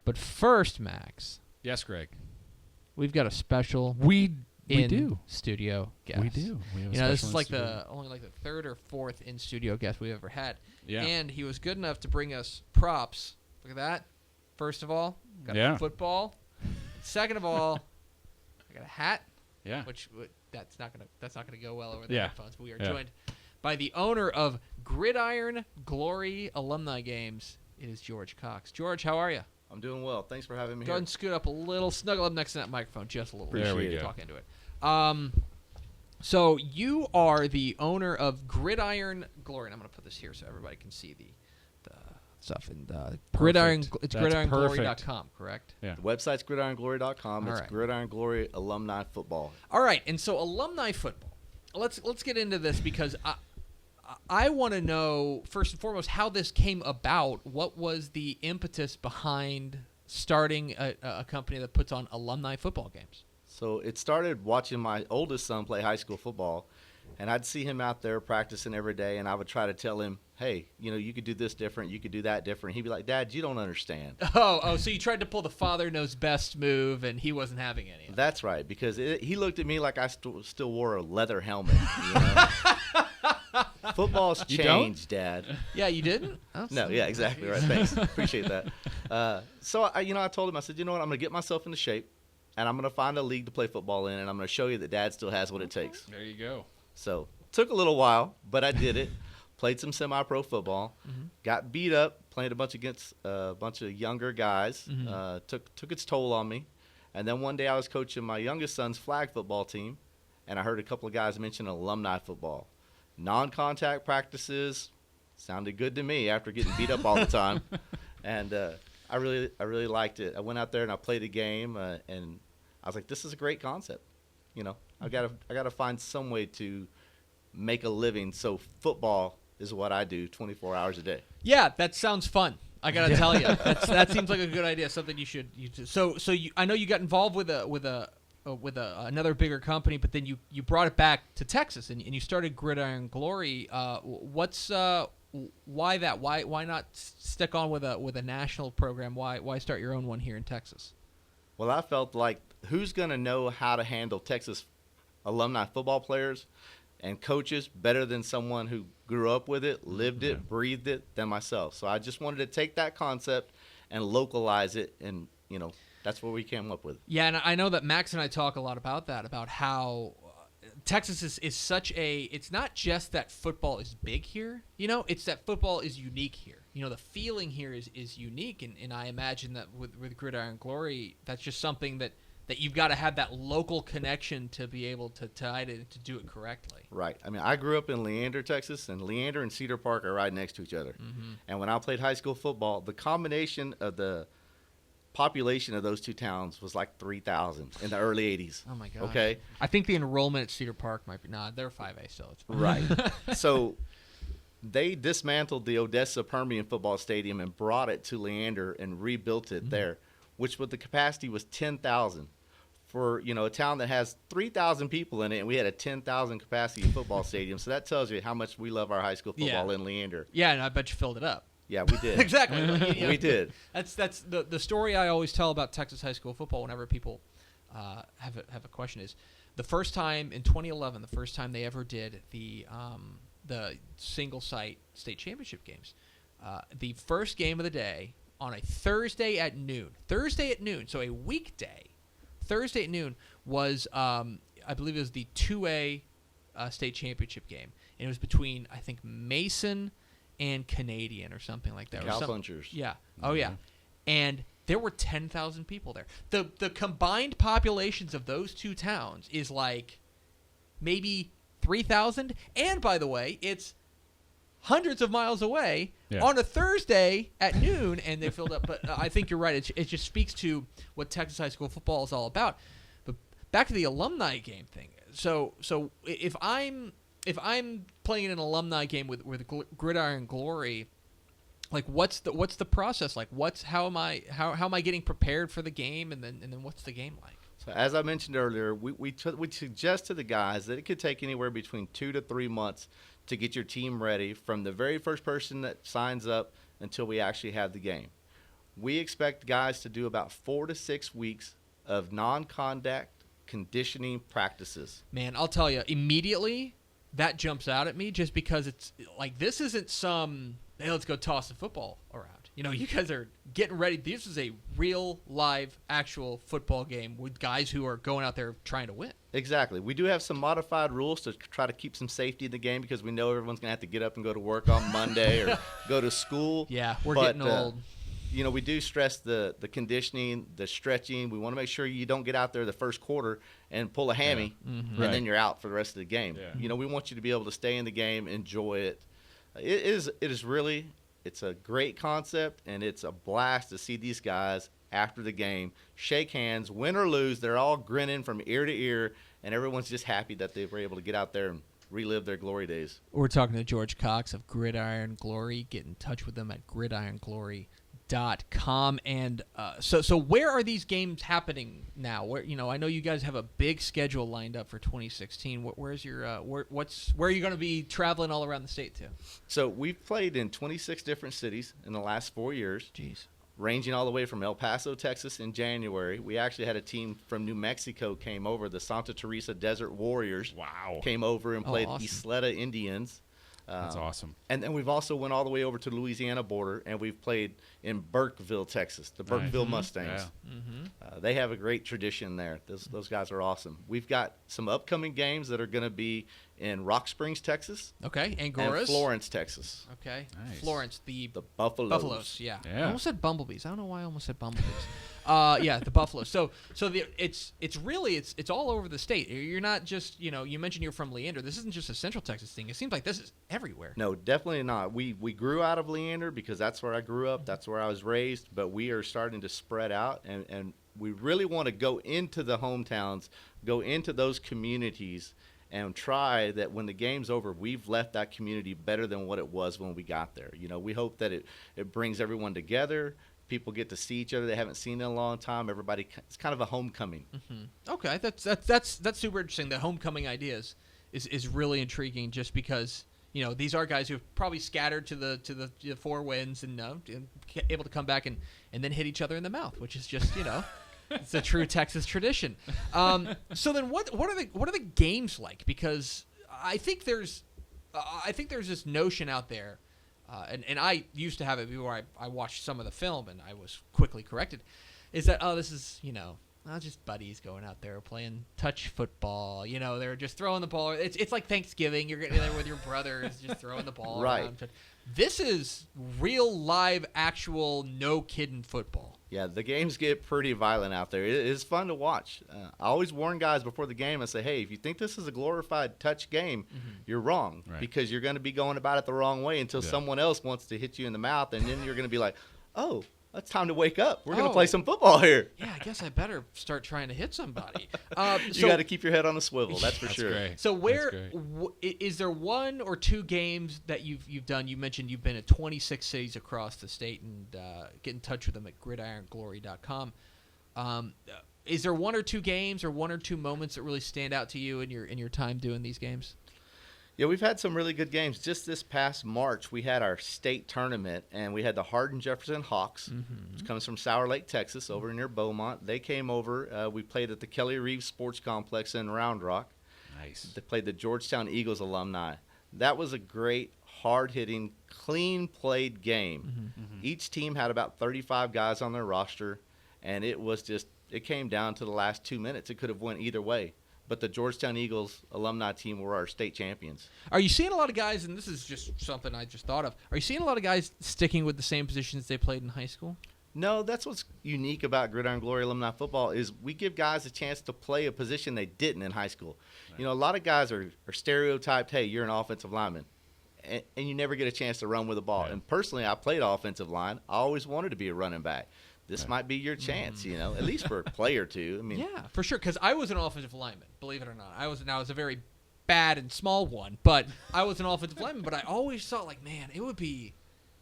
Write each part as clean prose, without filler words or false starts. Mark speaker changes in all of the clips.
Speaker 1: But first, Max.
Speaker 2: Yes, Greg.
Speaker 1: We've got a special
Speaker 2: We do.
Speaker 1: studio guest.
Speaker 2: We do. We have
Speaker 1: This is like only the third or fourth in studio guest we've ever had.
Speaker 2: Yeah.
Speaker 1: And he was good enough to bring us props. Look at that. First of all, got a football. Second of all, I got a hat.
Speaker 2: Yeah.
Speaker 1: Which that's not gonna go well over the headphones. But we are joined by the owner of Gridiron Glory Alumni Games. It is George Cox. George, how are you?
Speaker 3: I'm doing well. Thanks for having me
Speaker 1: Go
Speaker 3: here.
Speaker 1: ahead and scoot up a little. Snuggle up next to that microphone just a little bit.
Speaker 2: There we go.
Speaker 1: Talk into it. So you are the owner of Gridiron Glory. And I'm going to put this here so everybody can see the stuff. And Gridiron, it's gridironglory.com, correct?
Speaker 3: Yeah. The website's gridironglory.com.
Speaker 1: All
Speaker 3: It's
Speaker 1: right.
Speaker 3: Gridiron Glory Alumni Football.
Speaker 1: All right. And so alumni football. Let's get into this because I want to know, first and foremost, how this came about. What was the impetus behind starting a company that puts on alumni football games?
Speaker 3: So it started watching my oldest son play high school football, and I'd see him out there practicing every day, and I would try to tell him, hey, you could do this different, you could do that different. He'd be like, Dad, you don't understand.
Speaker 1: Oh, so you tried to pull the father knows best move, and he wasn't having any of it.
Speaker 3: That's right, because he looked at me like I still wore a leather helmet. You know? Football's changed, Dad.
Speaker 1: Yeah, you didn't? Oh,
Speaker 3: No, yeah, exactly right. Thanks. Appreciate that. So I told him, I said, you know what, I'm going to get myself into shape, and I'm going to find a league to play football in, and I'm going to show you that Dad still has what it takes.
Speaker 2: There you go.
Speaker 3: So took a little while, but I did it. Played some semi-pro football. Got beat up playing against a bunch of younger guys. Took its toll on me. And then one day I was coaching my youngest son's flag football team, and I heard a couple of guys mention alumni football. Non-contact practices sounded good to me after getting beat up all the time, and I really liked it. I went out there and I played a game, and I was like, "This is a great concept." I gotta find some way to make a living. So football is what I do 24 hours a day.
Speaker 1: Yeah, that sounds fun. I gotta tell you, that seems like a good idea. Something you should. I know you got involved with another bigger company, but then you brought it back to Texas and you started Gridiron Glory. Why that? Why not stick on with a national program? Why start your own one here in Texas?
Speaker 3: Well, I felt like who's going to know how to handle Texas alumni football players and coaches better than someone who grew up with it, lived it, breathed it than myself. So I just wanted to take that concept and localize it, and that's what we came up with.
Speaker 1: Yeah, and I know that Max and I talk a lot about that, about how Texas is such a – it's not just that football is big here, it's that football is unique here. The feeling here is unique, and I imagine that with Gridiron Glory, that's just something that you've got to have that local connection to be able to tie it to do it correctly.
Speaker 3: Right. I mean, I grew up in Leander, Texas, and Leander and Cedar Park are right next to each other. And when I played high school football, the combination of the population of those two towns was like 3,000 in the early 80s.
Speaker 1: Oh, my gosh.
Speaker 3: Okay?
Speaker 1: I think the enrollment at Cedar Park might be – they're 5A still. It's fine.
Speaker 3: Right. So they dismantled the Odessa Permian football stadium and brought it to Leander and rebuilt it there, which with the capacity was 10,000. For a town that has 3,000 people in it, and we had a 10,000 capacity football stadium. So that tells you how much we love our high school football in Leander.
Speaker 1: Yeah, and I bet you filled it up.
Speaker 3: Yeah, we did.
Speaker 1: Exactly.
Speaker 3: We did.
Speaker 1: That's the story I always tell about Texas high school football whenever people have a question is the first time in 2011, the first time they ever did the single site state championship games. The first game of the day on a Thursday at noon, so a weekday. Thursday at noon was, I believe it was the 2A state championship game. And it was between, I think, Mason and Canadian or something like that.
Speaker 3: Cow punchers.
Speaker 1: Yeah. Oh, yeah. And there were 10,000 people there. The combined populations of those two towns is like maybe 3,000. And, by the way, it's hundreds of miles away on a Thursday at noon, and they filled up. But I think you're right. It just speaks to what Texas high school football is all about. But back to the alumni game thing. So if I'm playing in an alumni game with Gridiron Glory, like what's the process like? How am I getting prepared for the game, and then what's the game like?
Speaker 3: So as I mentioned earlier, we suggest to the guys that it could take anywhere between 2 to 3 months to get your team ready from the very first person that signs up until we actually have the game. we expect guys to do about 4 to 6 weeks of non-contact conditioning practices.
Speaker 1: Man, I'll tell you, immediately that jumps out at me just because it's like this isn't some, hey, let's go toss the football around. You guys are getting ready. This is a real, live, actual football game with guys who are going out there trying to win.
Speaker 3: Exactly. We do have some modified rules to try to keep some safety in the game because we know everyone's going to have to get up and go to work on Monday or go to school.
Speaker 1: Yeah, we're getting old.
Speaker 3: We do stress the conditioning, the stretching. We want to make sure you don't get out there the first quarter and pull a hammy, and then you're out for the rest of the game.
Speaker 2: Yeah.
Speaker 3: We want you to be able to stay in the game, enjoy it. It is really, it's a great concept, and it's a blast to see these guys after the game shake hands, win or lose. They're all grinning from ear to ear, and everyone's just happy that they were able to get out there and relive their glory days.
Speaker 1: We're talking to George Cox of Gridiron Glory. Get in touch with them at gridironglory.com. And so where are these games happening now? Where I know you guys have a big schedule lined up for 2016. Where's your where are you going to be traveling all around the state to?
Speaker 3: So we've played in 26 different cities in the last 4 years.
Speaker 1: Jeez.
Speaker 3: Ranging all the way from El Paso, Texas in January. We actually had a team from New Mexico came over. The Santa Teresa Desert Warriors came over and played
Speaker 1: awesome.
Speaker 3: Isleta Indians.
Speaker 2: That's awesome.
Speaker 3: And then we've also went all the way over to the Louisiana border, and we've played in Burkeville, Texas, the Burkeville Mustangs.
Speaker 2: Yeah.
Speaker 3: They have a great tradition there. Those guys are awesome. We've got some upcoming games that are going to be in Rock Springs, Texas.
Speaker 1: Okay, Angoras.
Speaker 3: And Florence, Texas.
Speaker 1: Okay,
Speaker 2: Nice.
Speaker 1: Florence, the
Speaker 3: Buffaloes.
Speaker 1: Yeah.
Speaker 2: Yeah.
Speaker 1: I almost said bumblebees. I don't know why I almost said bumblebees. Yeah, the Buffaloes. So it's all over the state. You're not just you mentioned you're from Leander. This isn't just a Central Texas thing. It seems like this is everywhere.
Speaker 3: No, definitely not. We grew out of Leander because that's where I grew up. That's where I was raised. But we are starting to spread out, and we really want to go into the hometowns, go into those communities, and try that when the game's over, we've left that community better than what it was when we got there. We hope that it brings everyone together. People get to see each other they haven't seen in a long time. It's kind of a homecoming.
Speaker 1: Mm-hmm. Okay, that's super interesting. The homecoming ideas is really intriguing, just because these are guys who've probably scattered to the four winds and able to come back and then hit each other in the mouth, which is just it's a true Texas tradition. So then what are the games like? Because I think there's this notion out there. And I used to have it before I watched some of the film, and I was quickly corrected, is that, this is, just buddies going out there playing touch football. They're just throwing the ball. It's like Thanksgiving. You're getting there with your brothers, just throwing the ball
Speaker 3: Right.
Speaker 1: around. This is real, live, actual, no-kidding football.
Speaker 3: Yeah, the games get pretty violent out there. It is fun to watch. I always warn guys before the game. I say, hey, if you think this is a glorified touch game, you're wrong, because you're going to be going about it the wrong way until someone else wants to hit you in the mouth, and then you're going to be like, oh, it's time to wake up. We're going to play some football here.
Speaker 1: Yeah, I guess I better start trying to hit somebody.
Speaker 3: You got to keep your head on a swivel, that's for sure.
Speaker 2: Great.
Speaker 1: So is there one or two games that you've done? You mentioned you've been at 26 cities across the state, and get in touch with them at gridironglory.com. Is there one or two games or one or two moments that really stand out to you in your time doing these games?
Speaker 3: Yeah, we've had some really good games. Just this past March, we had our state tournament, and we had the Hardin Jefferson Hawks, which comes from Sour Lake, Texas, over near Beaumont. They came over. We played at the Kelly Reeves Sports Complex in Round Rock.
Speaker 2: Nice.
Speaker 3: They played the Georgetown Eagles alumni. That was a great, hard-hitting, clean-played game. Each team had about 35 guys on their roster, and it came down to the last 2 minutes. It could have went either way. But the Georgetown Eagles alumni team were our state champions.
Speaker 1: Are you seeing a lot of guys, and this is just something I just thought of, are you seeing a lot of guys sticking with the same positions they played in high school?
Speaker 3: No, that's what's unique about Gridiron Glory alumni football is we give guys a chance to play a position they didn't in high school. Right. A lot of guys are stereotyped, hey, you're an offensive lineman, and you never get a chance to run with the ball. Yeah. And personally, I played offensive line. I always wanted to be a running back. This might be your chance, at least for a play or two.
Speaker 1: Yeah, for sure, because I was an offensive lineman, believe it or not. I was a very bad and small one, but I was an offensive lineman. But I always thought, man, it would be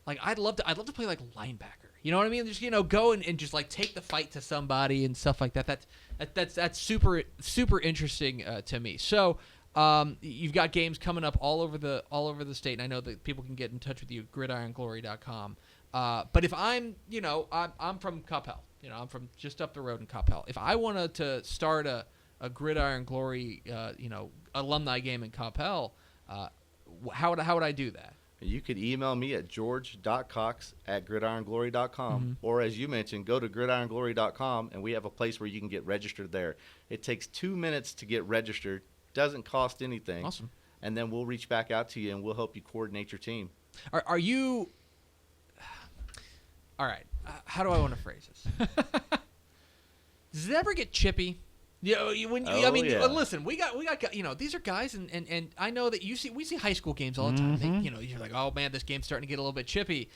Speaker 1: I'd love to play linebacker. You know what I mean? Just go and just take the fight to somebody and stuff like that. That's super super interesting to me. So you've got games coming up all over the state, and I know that people can get in touch with you at gridironglory.com. But if I'm from Campbell, I'm from just up the road in Campbell. If I wanted to start a Gridiron Glory, alumni game in Campbell, how would I do that?
Speaker 3: You could email me at george.cox@gridironglory.com, or as you mentioned, go to gridironglory.com, and we have a place where you can get registered there. It takes 2 minutes to get registered, doesn't cost anything.
Speaker 1: Awesome.
Speaker 3: And then we'll reach back out to you, and we'll help you coordinate your team.
Speaker 1: Are you – all right, how do I want to phrase this? Does it ever get chippy? Listen, we got these are guys, and I know that we see high school games all the time. You're like, oh man, this game's starting to get a little bit chippy.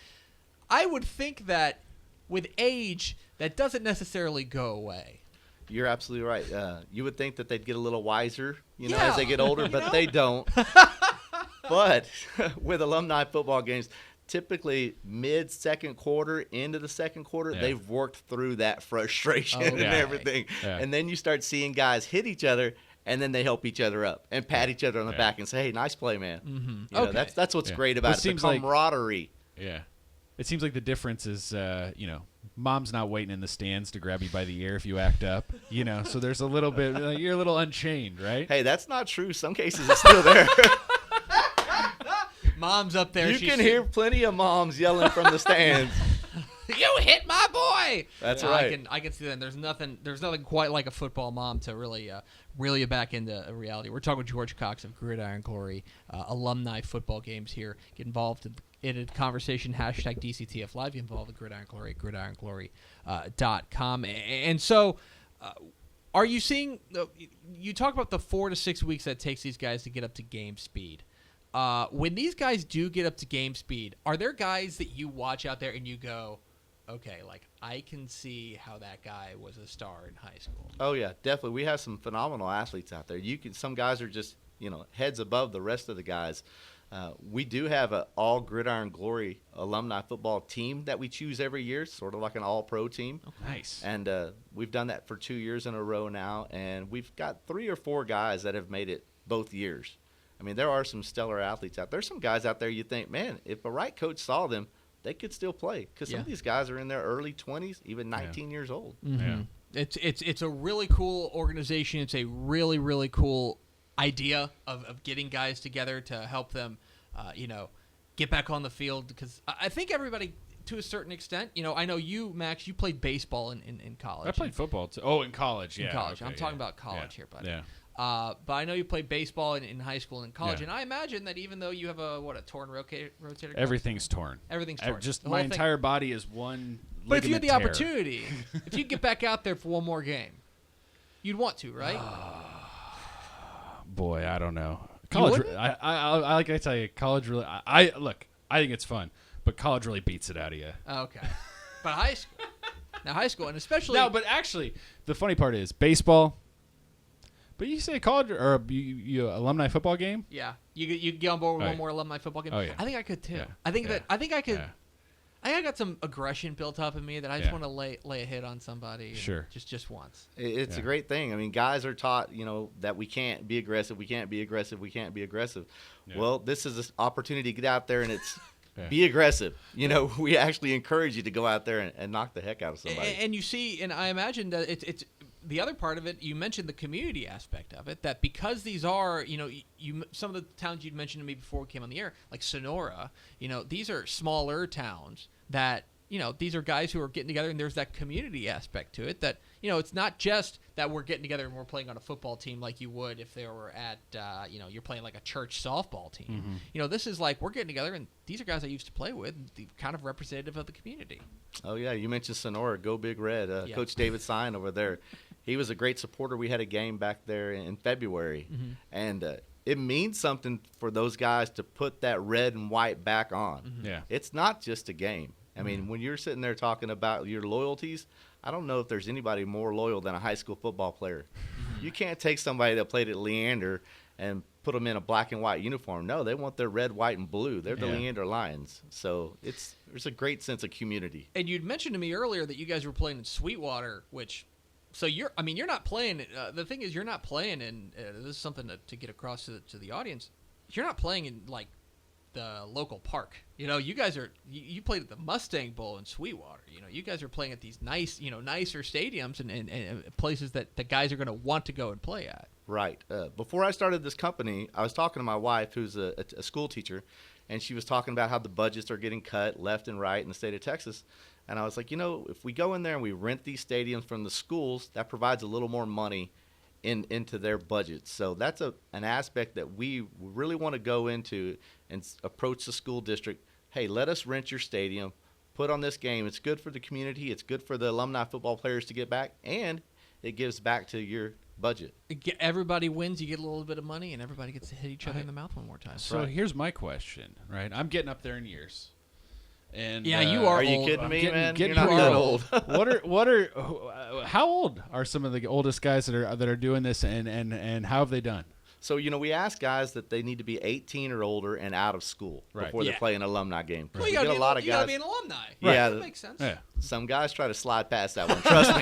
Speaker 1: I would think that with age, that doesn't necessarily go away.
Speaker 3: You're absolutely right. You would think that they'd get a little wiser, as they get older, but they don't. But with alumni football games, typically mid-second quarter, into the second quarter, they've worked through that frustration and everything. Yeah. And then you start seeing guys hit each other, and then they help each other up and pat each other on the back and say, hey, nice play, man.
Speaker 1: Mm-hmm.
Speaker 3: That's what's great about it, the camaraderie.
Speaker 2: It seems like the difference is, mom's not waiting in the stands to grab you by the ear if you act up, so there's a little bit, you're a little unchained, right?
Speaker 3: Hey, that's not true. Some cases it's still there.
Speaker 1: Mom's up there.
Speaker 3: You can hear plenty of moms yelling from the stands.
Speaker 1: You hit my boy.
Speaker 3: That's right.
Speaker 1: I can see that. There's nothing quite like a football mom to really reel you back into reality. We're talking with George Cox of Gridiron Glory, alumni football games here. Get involved in a conversation, #DCTF Live. Get involved with Gridiron Glory, gridironglory.com. And so, are you seeing? You talk about the 4 to 6 weeks that it takes these guys to get up to game speed. When these guys do get up to game speed, are there guys that you watch out there and you go, okay, like I can see how that guy was a star in high school?
Speaker 3: Oh yeah, definitely. We have some phenomenal athletes out there. Some guys are just heads above the rest of the guys. We do have an all Gridiron Glory alumni football team that we choose every year, sort of like an all-pro team.
Speaker 2: Oh, nice.
Speaker 3: And we've done that for 2 years in a row now, and we've got 3 or 4 guys that have made it both years. I mean, there are some stellar athletes out there. There's some guys out there you think, man, if a right coach saw them, they could still play. Because some of these guys are in their early 20s, even 19 years old.
Speaker 1: Mm-hmm. Yeah. It's a really cool organization. It's a really, really cool idea of getting guys together to help them, get back on the field. Because I think everybody, to a certain extent, I know you, Max, you played baseball in college.
Speaker 2: I played football, too. Oh, in college, yeah.
Speaker 1: In college.
Speaker 2: Okay,
Speaker 1: I'm talking about college here, buddy.
Speaker 2: Yeah.
Speaker 1: But I know you played baseball in high school and college,
Speaker 2: Yeah.
Speaker 1: and I imagine that even though you have a torn rotator cuff?
Speaker 2: Everything's torn.
Speaker 1: Everything's torn.
Speaker 2: Just my entire body is one
Speaker 1: But if you had the
Speaker 2: tear.
Speaker 1: opportunity, if you get back out there for one more game, you'd want to, right?
Speaker 2: Boy, I don't know. College, I like I tell you, college really. I think it's fun, but college really beats it out of you.
Speaker 1: Okay, but high school, and especially
Speaker 2: but actually, the funny part is baseball. But you say college or you alumni football game?
Speaker 1: Yeah, you get on board with one more alumni football game.
Speaker 2: Oh yeah,
Speaker 1: I think I could too.
Speaker 2: Yeah.
Speaker 1: I think I could.
Speaker 2: Yeah.
Speaker 1: I got some aggression built up in me that I just want to lay a hit on somebody.
Speaker 2: Sure.
Speaker 1: Just once.
Speaker 3: It's a great thing. I mean, guys are taught, that we can't be aggressive. We can't be aggressive. We can't be aggressive. Yeah. Well, this is an opportunity to get out there and it's be aggressive. We actually encourage you to go out there and knock the heck out of somebody.
Speaker 1: And you see, and I imagine that it's the other part of it. You mentioned the community aspect of it. That because these are, some of the towns you'd mentioned to me before we came on the air, like Sonora. These are smaller towns that. These are guys who are getting together, and there's that community aspect to it that, it's not just that we're getting together and we're playing on a football team like you would if they were at, you're playing like a church softball team. Mm-hmm. This is like we're getting together, and these are guys I used to play with, kind of representative of the community.
Speaker 3: Oh, yeah. You mentioned Sonora, Go Big Red. Coach David Sine over there, he was a great supporter. We had a game back there in February, and it means something for those guys to put that red and white back on.
Speaker 2: Mm-hmm. Yeah.
Speaker 3: It's not just a game. I mean, when you're sitting there talking about your loyalties, I don't know if there's anybody more loyal than a high school football player. You can't take somebody that played at Leander and put them in a black and white uniform. No, they want their red, white, and blue. They're the Leander Lions. So there's a great sense of community.
Speaker 1: And you'd mentioned to me earlier that you guys were playing in Sweetwater, so you're not playing. The thing is, you're not playing in. This is something to get across to the audience. You're not playing in like the local park. You guys are you played at the Mustang Bowl in Sweetwater. You guys are playing at these nice, nicer stadiums and places that the guys are going to want to go and play at.
Speaker 3: Right. Before I started this company, I was talking to my wife, who's a school teacher, and she was talking about how the budgets are getting cut left and right in the state of Texas. And I was like, if we go in there and we rent these stadiums from the schools, that provides a little more money into their budgets. So that's an aspect that we really want to go into and approach the school district. Hey, let us rent your stadium, put on this game. It's good for the community. It's good for the alumni football players to get back, and it gives back to your budget.
Speaker 1: Everybody wins. You get a little bit of money, and everybody gets to hit each other in the mouth one more time.
Speaker 2: So here's my question, right? I'm getting up there in years. And
Speaker 1: yeah, you are.
Speaker 3: Are you
Speaker 1: old.
Speaker 3: kidding me, man?
Speaker 2: You're
Speaker 3: not that old.
Speaker 2: How old are some of the oldest guys that are doing this, and how have they done?
Speaker 3: So, we ask guys that they need to be 18 or older and out of school before they play an alumni game.
Speaker 1: Well, you got to be an alumni.
Speaker 3: Yeah,
Speaker 1: that makes sense.
Speaker 2: Yeah.
Speaker 3: Some guys try to slide past that one. Trust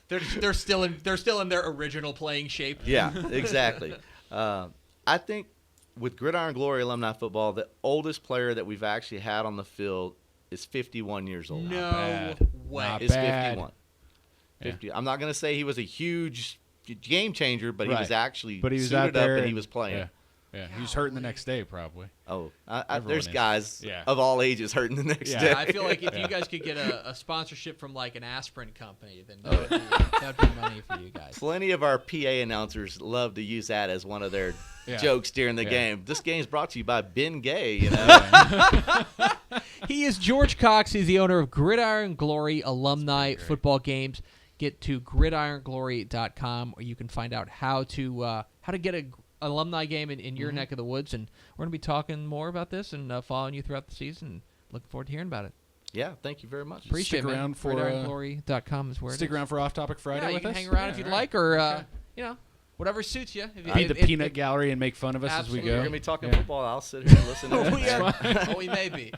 Speaker 3: me.
Speaker 1: They're still in their original playing shape.
Speaker 3: Yeah, exactly. I think with Gridiron Glory alumni football, the oldest player that we've actually had on the field is 51 years old.
Speaker 1: No way.
Speaker 2: Not
Speaker 3: It's
Speaker 2: bad.
Speaker 3: 51.
Speaker 2: Yeah.
Speaker 3: 50. I'm not going to say he was a huge game changer, but he was actually
Speaker 2: suited
Speaker 3: out there
Speaker 2: up
Speaker 3: and he was playing.
Speaker 2: Yeah, he was hurting the next day probably.
Speaker 3: Oh,
Speaker 2: Everyone
Speaker 3: there's
Speaker 2: is.
Speaker 3: guys
Speaker 2: Yeah.
Speaker 3: of all ages hurting the next day.
Speaker 1: I feel like if you guys could get a sponsorship from like an aspirin company, then that'd be money for you guys.
Speaker 3: Plenty of our PA announcers love to use that as one of their jokes during the game. This game's brought to you by Ben Gay.
Speaker 1: He is George Cox. He's the owner of Gridiron Glory Alumni Football Games. Get to gridironglory.com where you can find out how to get a alumni game in your neck of the woods, and we're going to be talking more about this and following you throughout the season. Looking forward to hearing about it.
Speaker 3: Yeah, thank you very much.
Speaker 1: Appreciate
Speaker 2: Stick
Speaker 1: it,
Speaker 2: around
Speaker 1: man.
Speaker 2: for
Speaker 1: gridironglory.com is where
Speaker 2: stick
Speaker 1: it is.
Speaker 2: around for Off Topic Friday
Speaker 1: you
Speaker 2: with
Speaker 1: can
Speaker 2: us.
Speaker 1: hang around if you'd like, or whatever suits you.
Speaker 2: Be the peanut gallery and make fun of us as we
Speaker 1: Absolutely.
Speaker 2: go.
Speaker 3: We're going to be talking football. I'll sit here and listen to it.
Speaker 1: We may be.